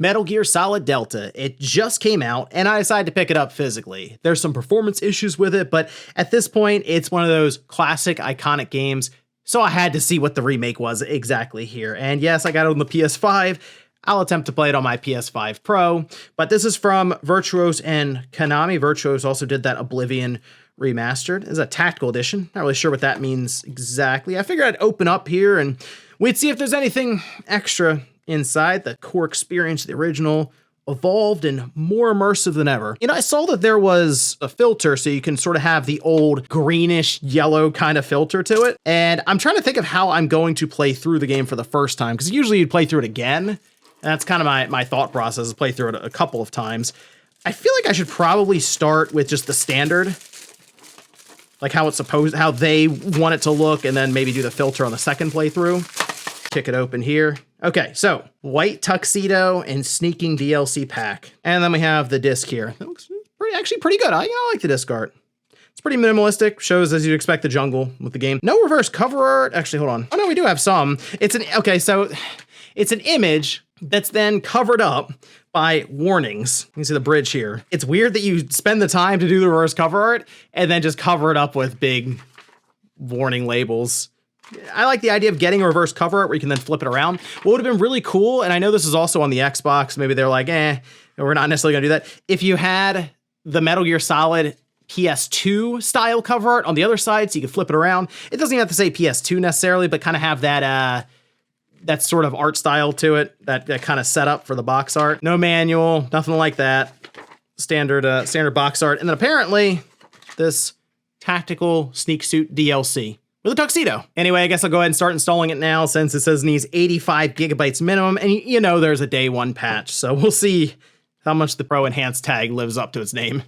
Metal Gear Solid Delta. It just came out, and I decided to pick it up physically. There's some performance issues with it, but at this point, it's one of those classic, iconic games, so I had to see what the remake was exactly here. And yes, I got it on the PS5. I'll attempt to play it on my PS5 Pro, but this is from Virtuos and Konami. Virtuos also did that Oblivion remastered. It's a tactical edition. Not really sure what that means exactly. I figured I'd open up here and we'd see if there's anything extra inside. The core experience, the original, evolved and more immersive than ever. You know, I saw that there was a filter, so you can sort of have the old greenish yellow kind of filter to it. And I'm trying to think of how I'm going to play through the game for the first time, because usually you'd play through it again. And that's kind of my thought process, is play through it a couple of times. I feel like I should probably start with just the standard, like how they want it to look, and then maybe do the filter on the second playthrough. Kick it open here. Okay, so White Tuxedo and Sneaking DLC pack. And then we have the disc here. That looks actually pretty good. I like the disc art. It's pretty minimalistic. Shows, as you'd expect, the jungle with the game. No reverse cover art. Actually, hold on. Oh no, we do have some. So it's an image that's then covered up by warnings. You can see the bridge here. It's weird that you spend the time to do the reverse cover art and then just cover it up with big warning labels. I like the idea of getting a reverse cover art where you can then flip it around. What would have been really cool, and I know this is also on the Xbox, maybe they're like, we're not necessarily gonna do that. If you had the Metal Gear Solid PS2 style cover art on the other side, so you could flip it around. It doesn't even have to say PS2 necessarily, but kind of have that that sort of art style to it, that kind of setup for the box art. No manual, nothing like that. Standard box art. And then apparently this tactical sneak suit DLC with a tuxedo. Anyway, I guess I'll go ahead and start installing it now, since it says it needs 85 gigabytes minimum, and you know there's a day one patch, so we'll see how much the Pro Enhanced tag lives up to its name.